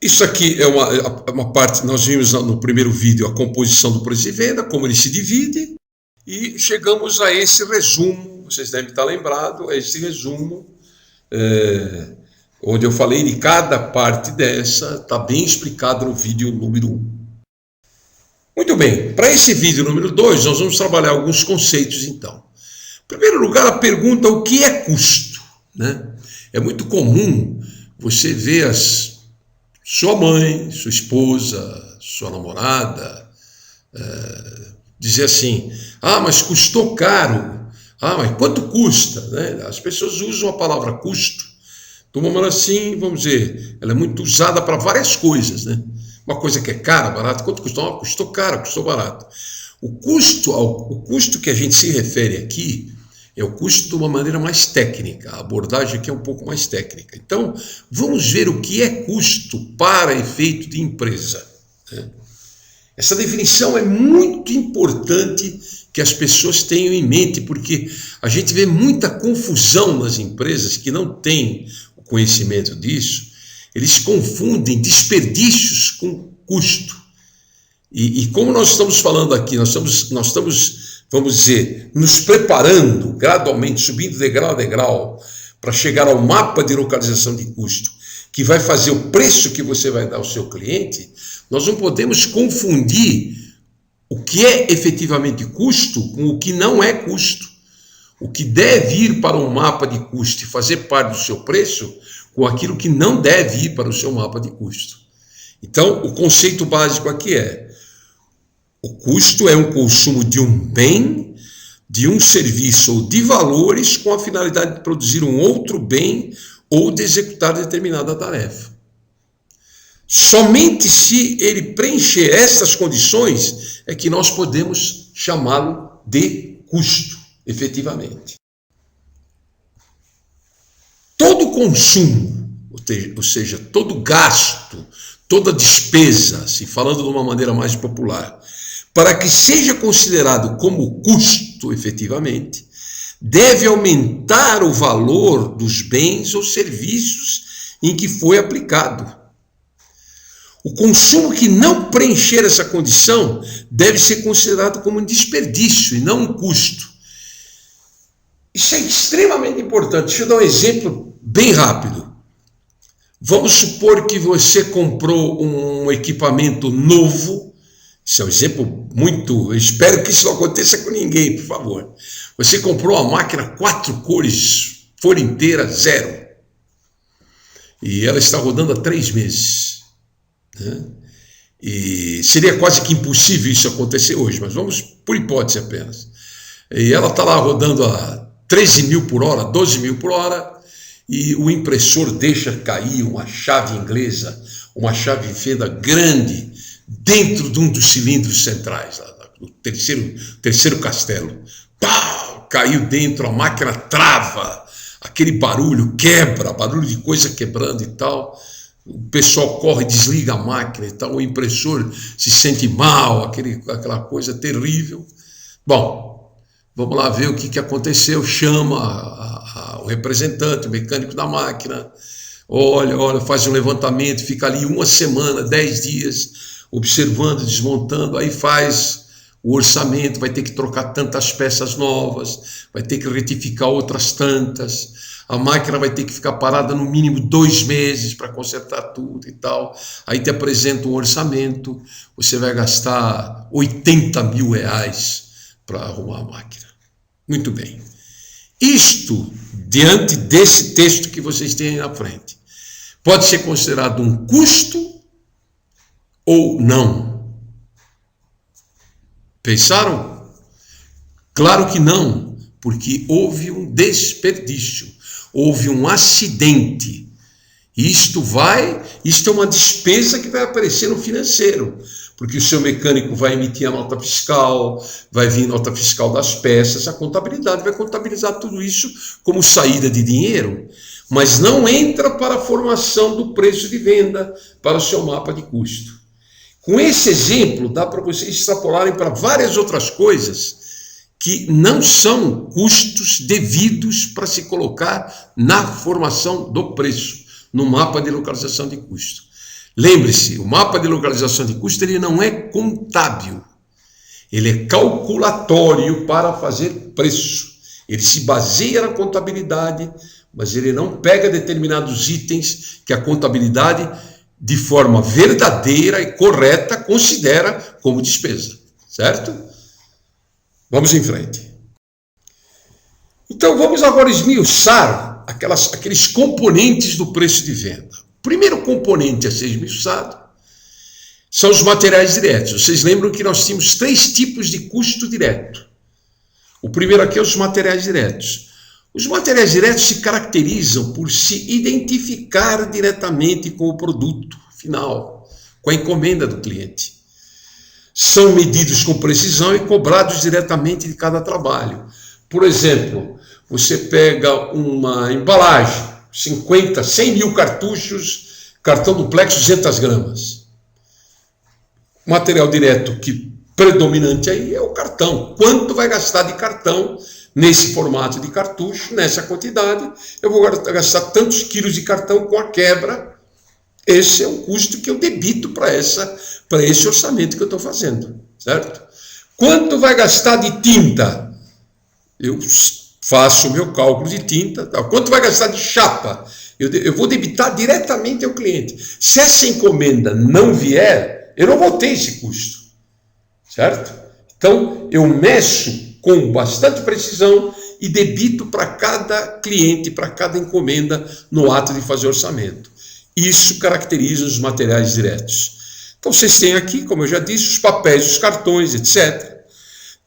Isso aqui é uma parte, nós vimos no primeiro vídeo a composição do preço de venda, como ele se divide, e chegamos a esse resumo, vocês devem estar lembrados, a esse resumo, onde eu falei de cada parte dessa, está bem explicado no vídeo número 1. Muito bem, para esse vídeo número 2, nós vamos trabalhar alguns conceitos então. Em primeiro lugar, a pergunta: o que é custo? Né? É muito comum você ver sua mãe, sua esposa, sua namorada dizer assim: ah, mas custou caro. Ah, mas quanto custa? Né? As pessoas usam a palavra custo de uma maneira assim, vamos dizer, ela é muito usada para várias coisas, né? Uma coisa que é cara, barata, quanto custou? Ah, custou caro, custou barato. O custo que a gente se refere aqui é o custo de uma maneira mais técnica. A abordagem aqui é um pouco mais técnica. Então, vamos ver o que é custo para efeito de empresa. Né? Essa definição é muito importante que as pessoas tenham em mente, porque a gente vê muita confusão nas empresas que não têm o conhecimento disso. Eles confundem desperdícios com custo. E como nós estamos falando aqui, nós estamos, vamos dizer, nos preparando gradualmente, subindo degrau a degrau, para chegar ao mapa de localização de custo, que vai fazer o preço que você vai dar ao seu cliente. Nós não podemos confundir o que é efetivamente custo com o que não é custo. O que deve ir para um mapa de custo e fazer parte do seu preço, com aquilo que não deve ir para o seu mapa de custo. Então, o conceito básico aqui é: o custo é um consumo de um bem, de um serviço ou de valores com a finalidade de produzir um outro bem ou de executar determinada tarefa. Somente se ele preencher essas condições é que nós podemos chamá-lo de custo, efetivamente. Todo consumo, ou seja, todo gasto, toda despesa, se falando de uma maneira mais popular, para que seja considerado como custo efetivamente, deve aumentar o valor dos bens ou serviços em que foi aplicado. O consumo que não preencher essa condição deve ser considerado como um desperdício e não um custo. Isso é extremamente importante. Deixa eu dar um exemplo bem rápido. Vamos supor que você comprou um equipamento novo. Isso é um exemplo muito... Eu espero que isso não aconteça com ninguém, por favor. Você comprou uma máquina 4 cores, folha inteira, 0. E ela está rodando há 3 meses. Né? E seria quase que impossível isso acontecer hoje, mas vamos por hipótese apenas. E ela está lá rodando a 13 mil por hora, 12 mil por hora, e o impressor deixa cair uma chave inglesa, uma chave fenda grande, dentro de um dos cilindros centrais, do terceiro castelo. Pá, caiu dentro, a máquina trava, aquele barulho quebra, barulho de coisa quebrando e tal. O pessoal corre, desliga a máquina e tal, o impressor se sente mal, aquela coisa terrível. Bom, vamos lá ver o que aconteceu. Chama o representante, o mecânico da máquina, olha, faz um levantamento, fica ali 1 semana, 10 dias, observando, desmontando, aí faz o orçamento, vai ter que trocar tantas peças novas, vai ter que retificar outras tantas, a máquina vai ter que ficar parada no mínimo 2 meses para consertar tudo e tal. Aí te apresenta um orçamento, você vai gastar 80 mil reais para arrumar a máquina. Muito bem. Isto, diante desse texto que vocês têm aí na frente, pode ser considerado um custo ou não? Pensaram? Claro que não, porque houve um desperdício, houve um acidente. Isto é uma despesa que vai aparecer no financeiro, porque o seu mecânico vai emitir a nota fiscal, vai vir nota fiscal das peças, a contabilidade vai contabilizar tudo isso como saída de dinheiro, mas não entra para a formação do preço de venda, para o seu mapa de custo. Com esse exemplo, dá para vocês extrapolarem para várias outras coisas que não são custos devidos para se colocar na formação do preço, no mapa de localização de custo. Lembre-se, o mapa de localização de custo ele não é contábil, ele é calculatório para fazer preço. Ele se baseia na contabilidade, mas ele não pega determinados itens que a contabilidade, de forma verdadeira e correta, considera como despesa, certo? Vamos em frente. Então, vamos agora esmiuçar aqueles componentes do preço de venda. O primeiro componente a ser esmiuçado são os materiais diretos. Vocês lembram que nós tínhamos 3 tipos de custo direto. O primeiro aqui é os materiais diretos. Os materiais diretos se caracterizam por se identificar diretamente com o produto final, com a encomenda do cliente. São medidos com precisão e cobrados diretamente de cada trabalho. Por exemplo, você pega uma embalagem, 50, 100 mil cartuchos, cartão duplex 200 gramas. O material direto que predominante aí é o cartão. Quanto vai gastar de cartão nesse formato de cartucho, nessa quantidade? Eu vou gastar tantos quilos de cartão com a quebra. Esse é o custo que eu debito para esse orçamento que eu estou fazendo, certo? Quanto vai gastar de tinta? Eu faço o meu cálculo de tinta. Tá? Quanto vai gastar de chapa? Eu vou debitar diretamente ao cliente. Se essa encomenda não vier, eu não vou ter esse custo, certo? Então, eu meço com bastante precisão e debito para cada cliente, para cada encomenda no ato de fazer orçamento. Isso caracteriza os materiais diretos. Então, vocês têm aqui, como eu já disse, os papéis, os cartões, etc.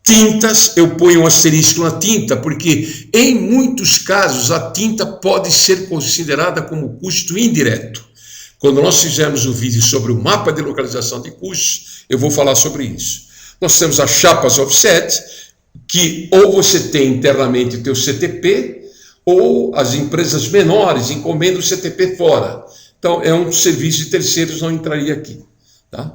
Tintas, eu ponho um asterisco na tinta, porque em muitos casos a tinta pode ser considerada como custo indireto. Quando nós fizermos um vídeo sobre o mapa de localização de custos, eu vou falar sobre isso. Nós temos as chapas offset, que ou você tem internamente o teu CTP, ou as empresas menores encomendam o CTP fora. Então, é um serviço de terceiros, não entraria aqui. Tá?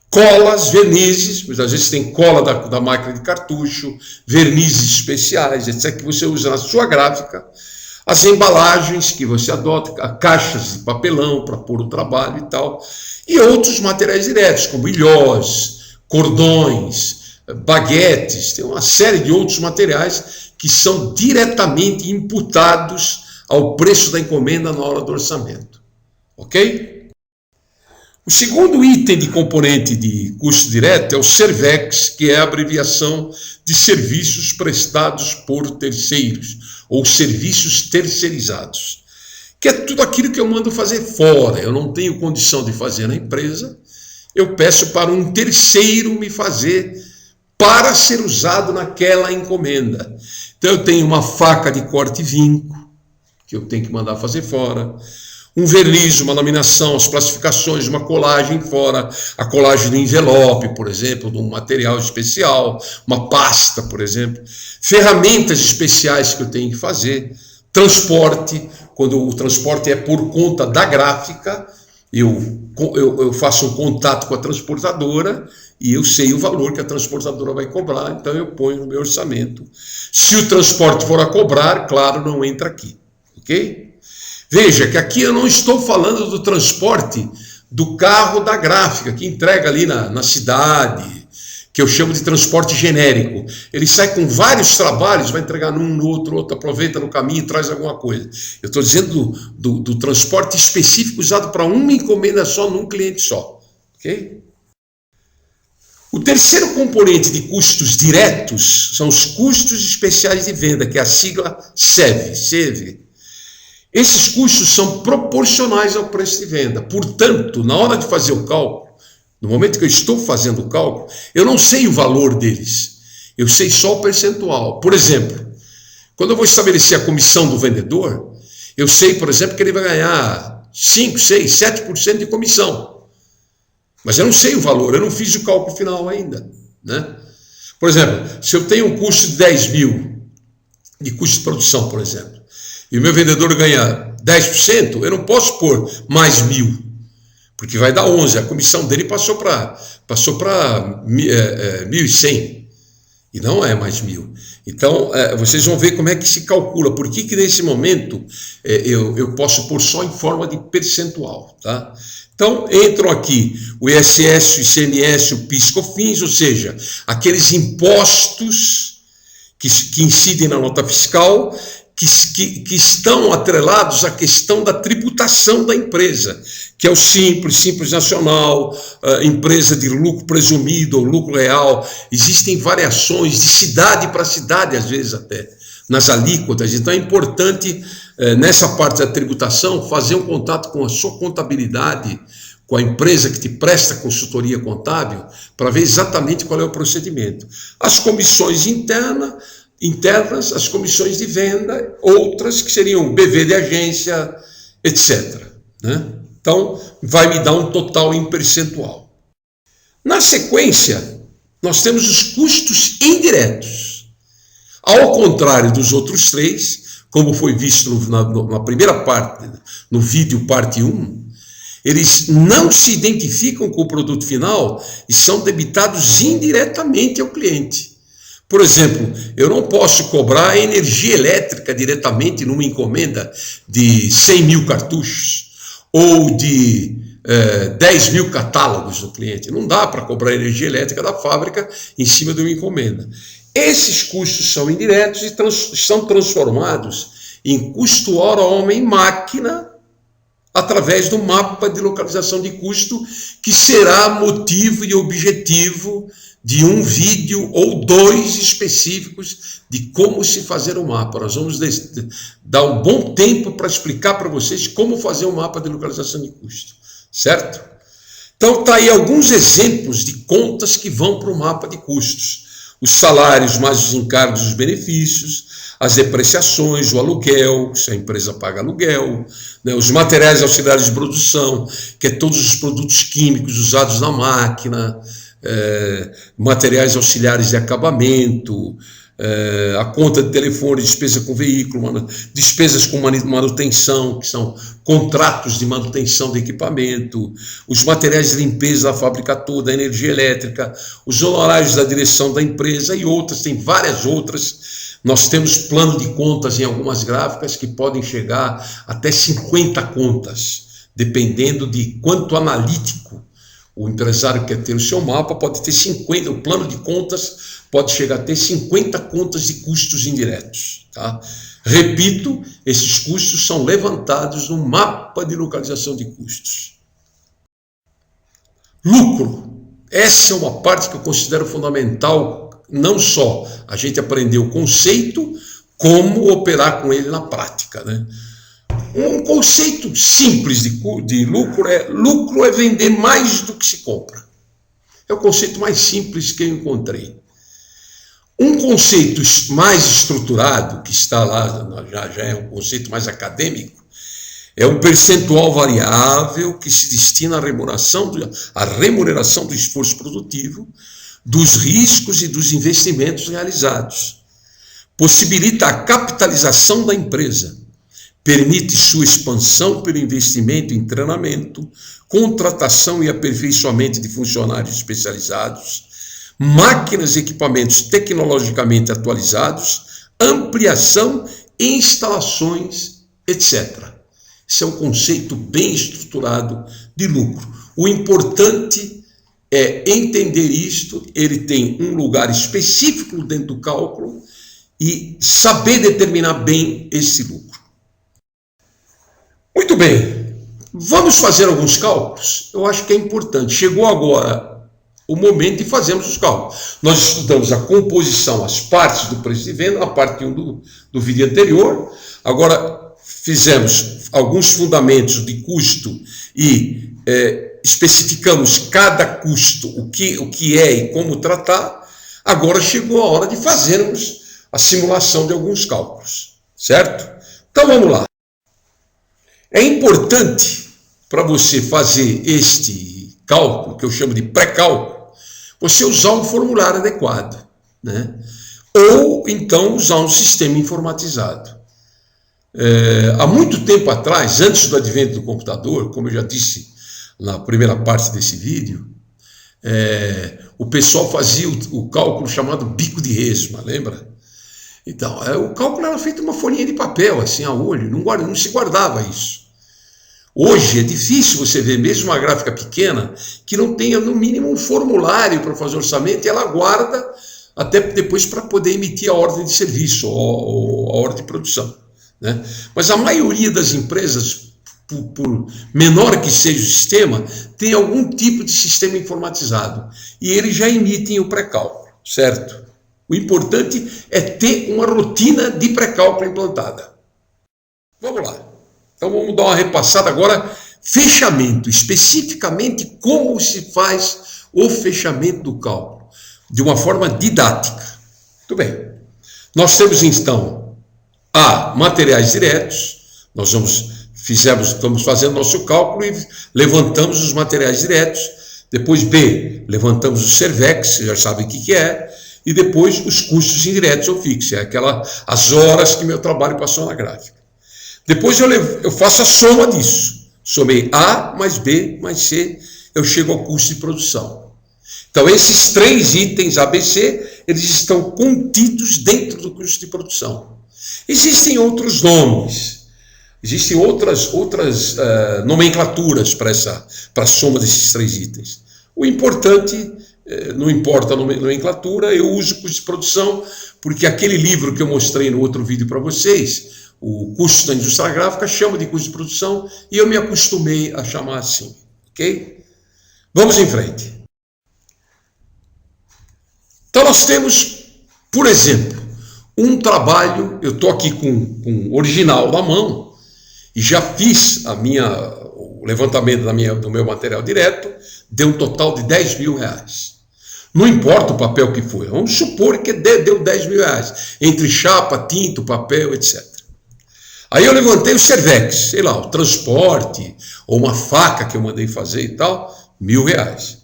Colas, vernizes, muitas vezes tem cola da máquina de cartucho, vernizes especiais, etc., que você usa na sua gráfica. As embalagens que você adota, caixas de papelão para pôr o trabalho e tal. E outros materiais diretos, como ilhós, cordões, baguetes, tem uma série de outros materiais que são diretamente imputados ao preço da encomenda na hora do orçamento. Ok? O segundo item de componente de custo direto é o SERVEX, que é a abreviação de serviços prestados por terceiros, ou serviços terceirizados, que é tudo aquilo que eu mando fazer fora. Eu não tenho condição de fazer na empresa, eu peço para um terceiro me fazer para ser usado naquela encomenda. Então eu tenho uma faca de corte vinco, que eu tenho que mandar fazer fora, um verniz, uma laminação, as plastificações, uma colagem fora, a colagem do envelope, por exemplo, de um material especial, uma pasta, por exemplo, ferramentas especiais que eu tenho que fazer, transporte, quando o transporte é por conta da gráfica, eu faço um contato com a transportadora e eu sei o valor que a transportadora vai cobrar, então eu ponho no meu orçamento. Se o transporte for a cobrar, claro, não entra aqui, ok? Veja que aqui eu não estou falando do transporte do carro da gráfica, que entrega ali na cidade, que eu chamo de transporte genérico. Ele sai com vários trabalhos, vai entregar num, no outro, aproveita no caminho e traz alguma coisa. Eu estou dizendo do transporte específico usado para uma encomenda só, num cliente só. Ok? O terceiro componente de custos diretos são os custos especiais de venda, que é a sigla CEV. Esses custos são proporcionais ao preço de venda. Portanto, na hora de fazer o cálculo, no momento que eu estou fazendo o cálculo, eu não sei o valor deles. Eu sei só o percentual. Por exemplo, quando eu vou estabelecer a comissão do vendedor, eu sei, por exemplo, que ele vai ganhar 5, 6, 7% de comissão. Mas eu não sei o valor, eu não fiz o cálculo final ainda, né? Por exemplo, se eu tenho um custo de 10 mil de custo de produção, por exemplo, e o meu vendedor ganha 10%, eu não posso pôr mais 1.000, porque vai dar 11, a comissão dele passou para 1.100. e não é mais 1.000. Então, vocês vão ver como é que se calcula, por que nesse momento eu posso pôr só em forma de percentual, tá? Então, entram aqui o ISS, o ICMS, o PIS, COFINS, ou seja, aqueles impostos que incidem na nota fiscal, que estão atrelados à questão da tributação da empresa, que é o Simples Nacional, empresa de lucro presumido ou lucro real. Existem variações de cidade para cidade, às vezes até, nas alíquotas. Então é importante, nessa parte da tributação, fazer um contato com a sua contabilidade, com a empresa que te presta consultoria contábil, para ver exatamente qual é o procedimento. As comissões internas, as comissões de venda, outras que seriam BV de agência, etc. Né? Então, vai me dar um total em percentual. Na sequência, nós temos os custos indiretos. Ao contrário dos outros três, como foi visto na primeira parte, no vídeo parte 1, eles não se identificam com o produto final e são debitados indiretamente ao cliente. Por exemplo, eu não posso cobrar energia elétrica diretamente numa encomenda de 100.000 cartuchos ou de 10.000 catálogos do cliente. Não dá para cobrar energia elétrica da fábrica em cima de uma encomenda. Esses custos são indiretos e são transformados em custo hora homem-máquina através do mapa de localização de custo, que será motivo e objetivo de um vídeo ou 2 específicos de como se fazer o mapa. Nós vamos dar um bom tempo para explicar para vocês como fazer um mapa de localização de custo, certo? Então tá aí alguns exemplos de contas que vão para o mapa de custos. Os salários mais os encargos e os benefícios, as depreciações, o aluguel, se a empresa paga aluguel, né, os materiais auxiliares de produção, que é todos os produtos químicos usados na máquina, materiais auxiliares de acabamento, a conta de telefone, despesa com veículo, despesas com manutenção, que são contratos de manutenção de equipamento, os materiais de limpeza da fábrica toda, a energia elétrica, os honorários da direção da empresa e outras, tem várias outras. Nós temos plano de contas em algumas gráficas que podem chegar até 50 contas, dependendo de quanto analítico o empresário quer ter o seu mapa. Pode ter 50, o plano de contas pode chegar a ter 50 contas de custos indiretos. Tá? Repito, esses custos são levantados no mapa de localização de custos. Lucro. Essa é uma parte que eu considero fundamental, não só a gente aprender o conceito, como operar com ele na prática, né? Um conceito simples de lucro é vender mais do que se compra. É o conceito mais simples que eu encontrei. Um conceito mais estruturado, que está lá, já é um conceito mais acadêmico, é um percentual variável que se destina à remuneração do esforço produtivo, dos riscos e dos investimentos realizados. Possibilita a capitalização da empresa, permite sua expansão pelo investimento em treinamento, contratação e aperfeiçoamento de funcionários especializados, máquinas e equipamentos tecnologicamente atualizados, ampliação e instalações, etc. Esse é um conceito bem estruturado de lucro. O importante é entender isto, ele tem um lugar específico dentro do cálculo e saber determinar bem esse lucro. Muito bem, vamos fazer alguns cálculos? Eu acho que é importante. Chegou agora o momento de fazermos os cálculos. Nós estudamos a composição, as partes do preço de venda, a parte 1 do vídeo anterior. Agora fizemos alguns fundamentos de custo e especificamos cada custo, o que é e como tratar. Agora chegou a hora de fazermos a simulação de alguns cálculos, certo? Então vamos lá. É importante para você fazer este cálculo, que eu chamo de pré-cálculo, você usar um formulário adequado, né? Ou então usar um sistema informatizado. Há muito tempo atrás, antes do advento do computador, como eu já disse na primeira parte desse vídeo, o pessoal fazia o cálculo chamado bico de resma, lembra? Então, o cálculo era feito uma folhinha de papel, assim, a olho, não se guardava isso. Hoje é difícil você ver, mesmo uma gráfica pequena, que não tenha no mínimo um formulário para fazer orçamento, e ela guarda até depois para poder emitir a ordem de serviço, ou a ordem de produção, né? Mas a maioria das empresas, por menor que seja o sistema, tem algum tipo de sistema informatizado, e eles já emitem o pré-cálculo, certo? O importante é ter uma rotina de pré-cálculo implantada. Vamos lá. Então vamos dar uma repassada agora. Fechamento, especificamente como se faz o fechamento do cálculo, de uma forma didática. Muito bem. Nós temos então materiais diretos. Nós estamos fazendo nosso cálculo e levantamos os materiais diretos. Depois B, levantamos o Servex, você já sabe o que é. E depois os custos indiretos ou fixos, as horas que meu trabalho passou na gráfica. Depois eu faço a soma disso. Somei A mais B mais C, eu chego ao custo de produção. Então esses 3 itens A, B, C, eles estão contidos dentro do custo de produção. Existem outros nomes, existem outras nomenclaturas para a soma desses 3 itens. O importante, não importa a nomenclatura, eu uso custo de produção, porque aquele livro que eu mostrei no outro vídeo para vocês, o custo da indústria gráfica, chama de custo de produção, e eu me acostumei a chamar assim, ok? Vamos em frente. Então nós temos, por exemplo, um trabalho, eu estou aqui com o original na mão, e já fiz o levantamento do meu material direto, deu um total de R$10.000. Não importa o papel que foi, vamos supor que deu R$10.000, entre chapa, tinta, papel, etc. Aí eu levantei o Servex, sei lá, o transporte, ou uma faca que eu mandei fazer e tal, R$1.000.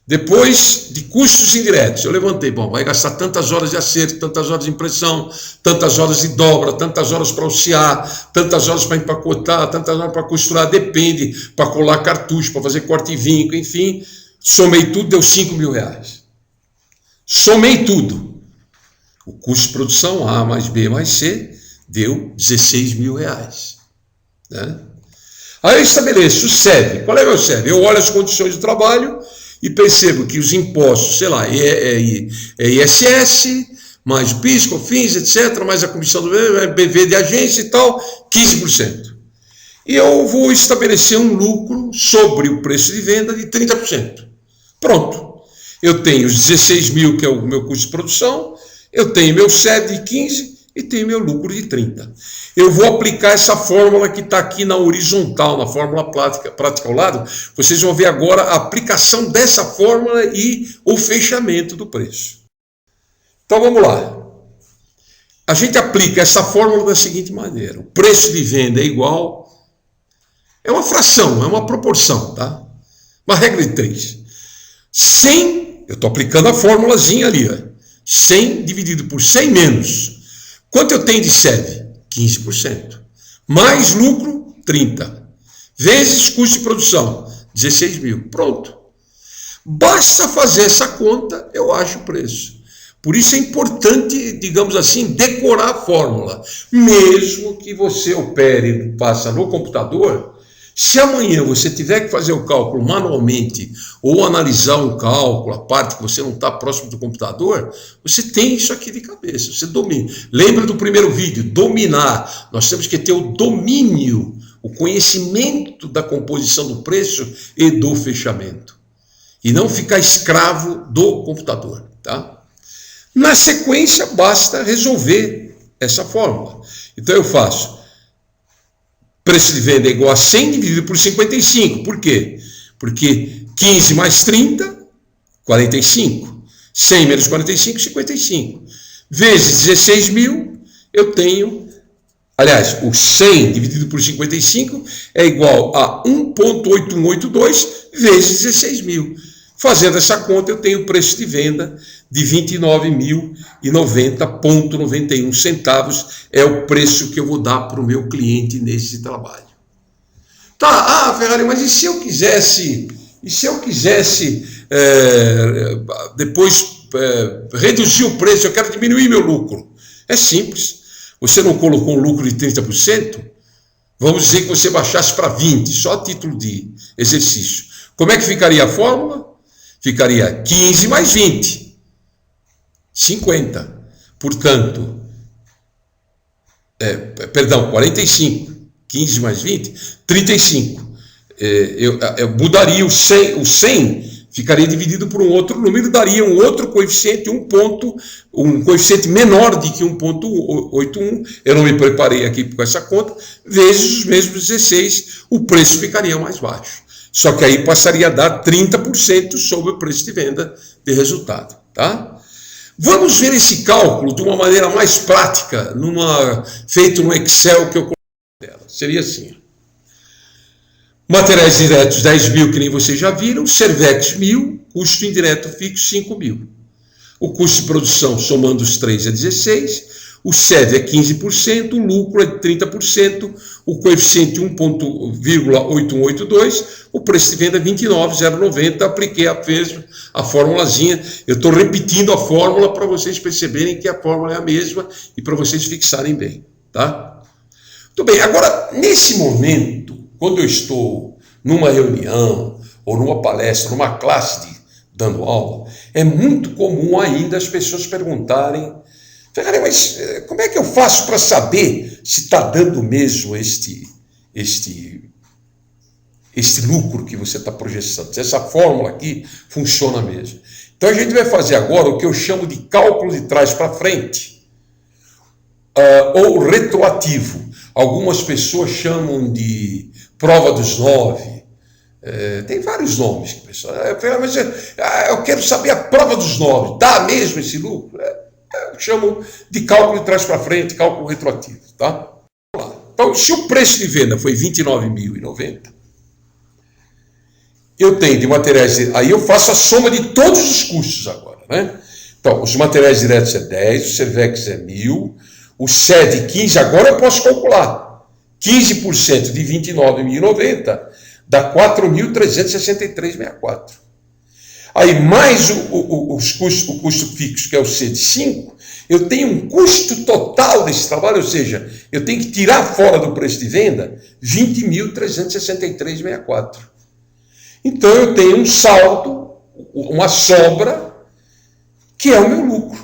Depois de custos indiretos, eu levantei, vai gastar tantas horas de acerto, tantas horas de impressão, tantas horas de dobra, tantas horas para alciar, tantas horas para empacotar, tantas horas para costurar, depende, para colar cartucho, para fazer corte e vinco, enfim, somei tudo, deu R$5.000. Somei tudo. O custo de produção, A mais B mais C, deu R$16.000. Né? Aí eu estabeleço o SEV. Qual é o meu SEV? Eu olho as condições de trabalho e percebo que os impostos, sei lá, é ISS, mais o PIS, COFINS, etc., mais a comissão do BV de agência e tal, 15%. E eu vou estabelecer um lucro sobre o preço de venda de 30%. Pronto. Eu tenho os 16.000, que é o meu custo de produção, eu tenho meu SEV de 15% e tenho meu lucro de 30%. Eu vou aplicar essa fórmula que está aqui na horizontal, na fórmula prática ao lado. Vocês vão ver agora a aplicação dessa fórmula e o fechamento do preço. Então vamos lá. A gente aplica essa fórmula da seguinte maneira. O preço de venda é igual... É uma fração, é uma proporção, tá? Uma regra de 3. 100, eu estou aplicando a formulazinha ali, ó. 100 dividido por 100 menos. Quanto eu tenho de SEV? 15%. Mais lucro, 30%. Vezes custo de produção, 16.000. Pronto. Basta fazer essa conta, eu acho o preço. Por isso é importante, digamos assim, decorar a fórmula. Mesmo que você opere, passa no computador, se amanhã você tiver que fazer o cálculo manualmente ou analisar um cálculo, a parte que você não está próximo do computador, você tem isso aqui de cabeça, você domina. Lembra do primeiro vídeo, dominar. Nós temos que ter o domínio, o conhecimento da composição do preço e do fechamento. E não ficar escravo do computador, tá? Na sequência, basta resolver essa fórmula. Então eu faço preço de venda é igual a 100 dividido por 55. Por quê? Porque 15 mais 30, 45. 100 menos 45, 55. Vezes 16.000, eu tenho... Aliás, o 100 dividido por 55 é igual a 1,8182 vezes 16.000. Fazendo essa conta, eu tenho o preço de venda de R$ 29.090,91 centavos. É o preço que eu vou dar para o meu cliente nesse trabalho. Tá, Ferrari, mas e se eu quisesse E se eu quisesse depois reduzir o preço, eu quero diminuir meu lucro. É simples. Você não colocou um lucro de 30%? Vamos dizer que você baixasse para 20%, só a título de exercício. Como é que ficaria a fórmula? Ficaria 15 mais 20, 50. Portanto, 45. 15 mais 20, 35. Eu mudaria o 100 ficaria dividido por um outro número, daria um outro coeficiente, um coeficiente menor de que 1,81. Eu não me preparei aqui com essa conta, vezes os mesmos 16, o preço ficaria mais baixo. Só que aí passaria a dar 30% sobre o preço de venda de resultado, tá? Vamos ver esse cálculo de uma maneira mais prática, feito no Excel que eu coloquei dela. Seria assim. Materiais diretos 10 mil, que nem vocês já viram, Servex 1.000, custo indireto fixo 5 mil. O custo de produção, somando os 3, é 16, o SED é 15%, o lucro é 30%, o coeficiente 1,8182, o preço de venda é 29,090, apliquei a formulazinha, eu estou repetindo a fórmula para vocês perceberem que a fórmula é a mesma e para vocês fixarem bem, tá? Muito bem, agora, nesse momento, quando eu estou numa reunião, ou numa palestra, numa classe dando aula, é muito comum ainda as pessoas perguntarem: Ferrari, mas como é que eu faço para saber se está dando mesmo este lucro que você está projetando, se essa fórmula aqui funciona mesmo? Então a gente vai fazer agora o que eu chamo de cálculo de trás para frente, ou retroativo. Algumas pessoas chamam de prova dos 9. Tem vários nomes que pessoal. Mas eu quero saber a prova dos 9. Dá mesmo esse lucro? Eu chamo de cálculo de trás para frente, cálculo retroativo, tá? Vamos lá. Então, se o preço de venda foi R$ 29.090, eu tenho de materiais. Aí eu faço a soma de todos os custos agora, né? Então, os materiais diretos é 10, o Servex é 1.000, o SED 15, agora eu posso calcular. 15% de 29.090 dá 4.363,64. Aí, mais o custo fixo, que é o C de 5, eu tenho um custo total desse trabalho, ou seja, eu tenho que tirar fora do preço de venda 20.363,64. Então, eu tenho um saldo, uma sobra, que é o meu lucro.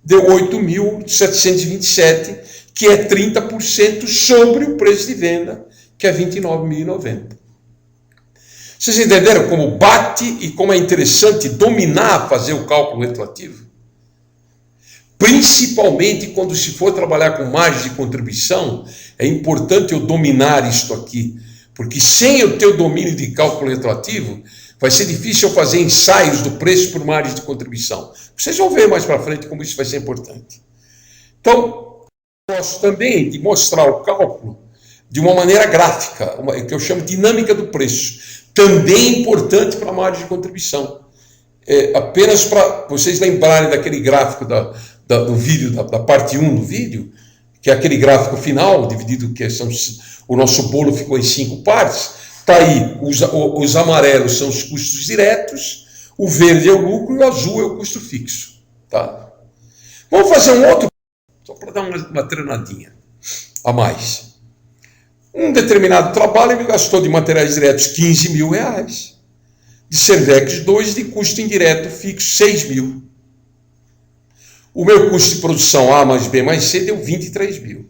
Deu 8.727, que é 30% sobre o preço de venda, que é 29.090. Vocês entenderam como bate e como é interessante dominar, fazer o cálculo retroativo? Principalmente quando se for trabalhar com margem de contribuição, é importante eu dominar isto aqui, porque sem eu ter o domínio de cálculo retroativo, vai ser difícil eu fazer ensaios do preço por margem de contribuição. Vocês vão ver mais para frente como isso vai ser importante. Então, eu gosto também de mostrar o cálculo de uma maneira gráfica, que eu chamo de dinâmica do preço. Também importante para a margem de contribuição. Apenas para vocês lembrarem daquele gráfico do vídeo, da parte 1 do vídeo, que é aquele gráfico final, dividido, o nosso bolo ficou em 5 partes. Está aí, os amarelos são os custos diretos, o verde é o lucro e o azul é o custo fixo. Tá? Vamos fazer um outro, só para dar uma treinadinha a mais. Um determinado trabalho me gastou de materiais diretos R$15.000, de Servex 2, de custo indireto fixo R$6.000. O meu custo de produção A mais B mais C deu R$23.000.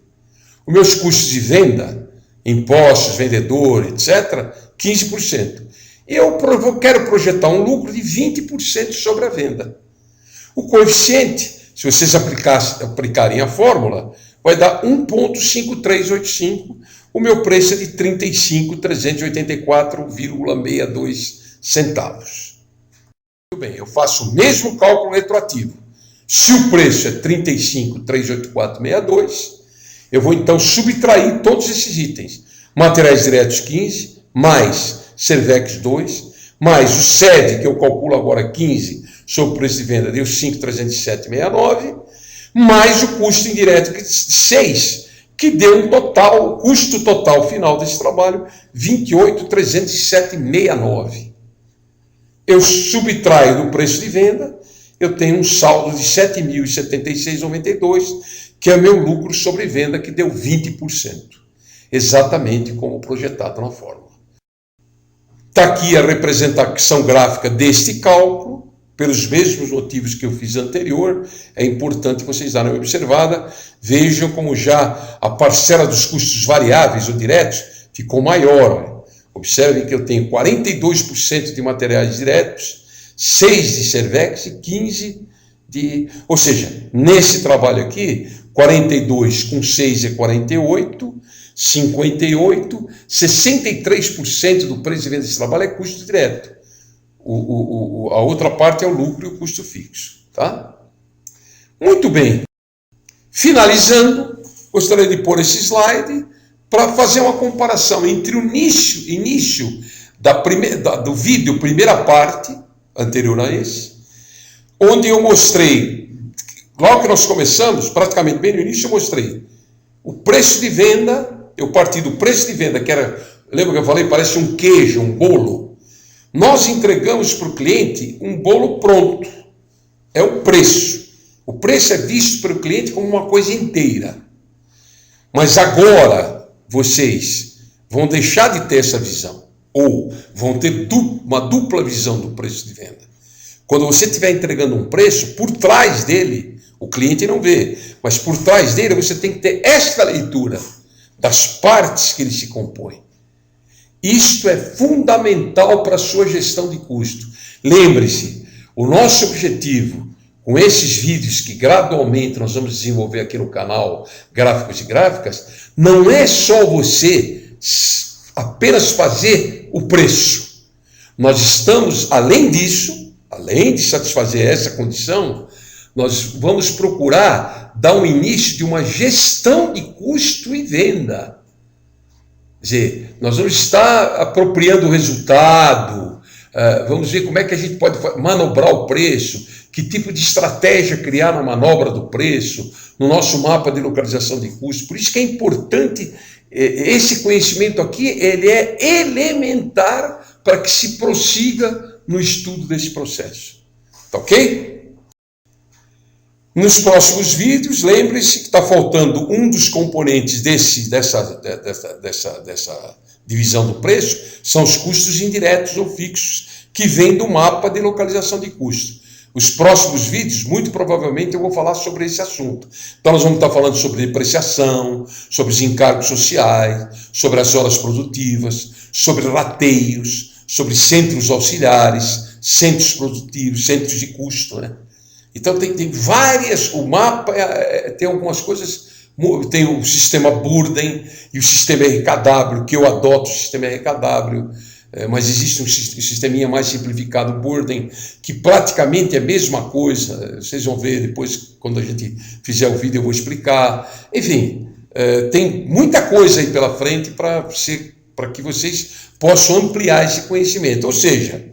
Os meus custos de venda, impostos, vendedor, etc., 15%. Eu quero projetar um lucro de 20% sobre a venda. O coeficiente, se vocês aplicarem a fórmula, vai dar 1,5385. O meu preço é de 35.384,62 centavos. Muito bem, eu faço o mesmo cálculo retroativo. Se o preço é 35.384,62, eu vou então subtrair todos esses itens. Materiais diretos 15, mais Servex 2, mais o SED, que eu calculo agora 15, sobre o preço de venda, deu 5.307,69, mais o custo indireto 6, que deu um total, o custo total final desse trabalho, 28.307,69. eu subtraio do preço de venda, eu tenho um saldo de R$ 7.076,92, que é meu lucro sobre venda, que deu 20%. Exatamente como projetado na fórmula. Está aqui a representação gráfica deste cálculo, pelos mesmos motivos que eu fiz anterior. É importante vocês darem uma observada. Vejam como já a parcela dos custos variáveis ou diretos ficou maior. Observem que eu tenho 42% de materiais diretos, 6% de Servex e 15% de... Ou seja, nesse trabalho aqui, 42 com 6 é 48%, 58%, 63% do preço de venda desse trabalho é custo direto. A outra parte é o lucro e o custo fixo. Tá? Muito bem. Finalizando, gostaria de pôr esse slide para fazer uma comparação entre o início do vídeo, primeira parte, anterior a esse, onde eu mostrei, logo que nós começamos, praticamente bem no início, eu mostrei o preço de venda. Eu parti do preço de venda, que era, lembra que eu falei, parece um queijo, um bolo. Nós entregamos para o cliente um bolo pronto. É o preço. O preço é visto pelo cliente como uma coisa inteira. Mas agora, vocês vão deixar de ter essa visão. Ou vão ter uma dupla visão do preço de venda. Quando você estiver entregando um preço, por trás dele, o cliente não vê, mas por trás dele você tem que ter esta leitura das partes que ele se compõe. Isto é fundamental para a sua gestão de custo. Lembre-se, o nosso objetivo com esses vídeos que gradualmente nós vamos desenvolver aqui no canal Gráficos e Gráficas, não é só você apenas fazer o preço. Nós estamos, além disso, além de satisfazer essa condição, nós vamos procurar dar um início de uma gestão de custo e venda. Quer dizer, nós vamos estar apropriando o resultado, vamos ver como é que a gente pode manobrar o preço, que tipo de estratégia criar na manobra do preço, no nosso mapa de localização de custos. Por isso que é importante, esse conhecimento aqui, ele é elementar para que se prossiga no estudo desse processo. Tá ok? Nos próximos vídeos, lembre-se que está faltando um dos componentes dessa divisão do preço, são os custos indiretos ou fixos, que vêm do mapa de localização de custos. Os próximos vídeos, muito provavelmente, eu vou falar sobre esse assunto. Então, nós vamos estar falando sobre depreciação, sobre os encargos sociais, sobre as horas produtivas, sobre rateios, sobre centros auxiliares, centros produtivos, centros de custo, né? Então tem várias, o mapa tem algumas coisas, tem o sistema Burden e o sistema RKW, que eu adoto o sistema RKW, mas existe um sisteminha mais simplificado, Burden, que praticamente é a mesma coisa. Vocês vão ver depois, quando a gente fizer o vídeo eu vou explicar. Enfim, tem muita coisa aí pela frente para que vocês possam ampliar esse conhecimento. Ou seja,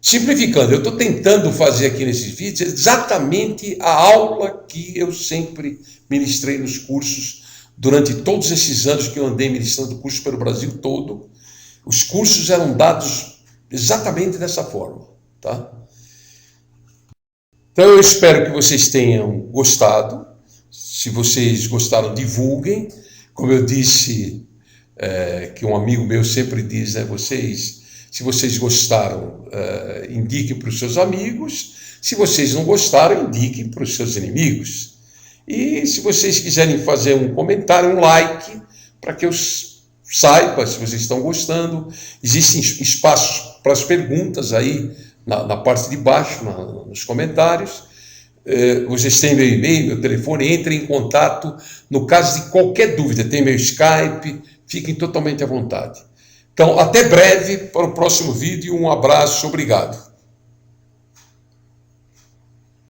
simplificando, eu estou tentando fazer aqui nesses vídeos exatamente a aula que eu sempre ministrei nos cursos durante todos esses anos que eu andei ministrando cursos pelo Brasil todo. Os cursos eram dados exatamente dessa forma, tá? Então eu espero que vocês tenham gostado. Se vocês gostaram, divulguem. Como eu disse, que um amigo meu sempre diz, né, se vocês gostaram, indiquem para os seus amigos. Se vocês não gostaram, indiquem para os seus inimigos. E se vocês quiserem fazer um comentário, um like, para que eu saiba se vocês estão gostando. Existem espaços para as perguntas aí na parte de baixo, nos comentários. Vocês têm meu e-mail, meu telefone, entrem em contato. No caso de qualquer dúvida, tem meu Skype, fiquem totalmente à vontade. Então, até breve para o próximo vídeo. Um abraço, obrigado.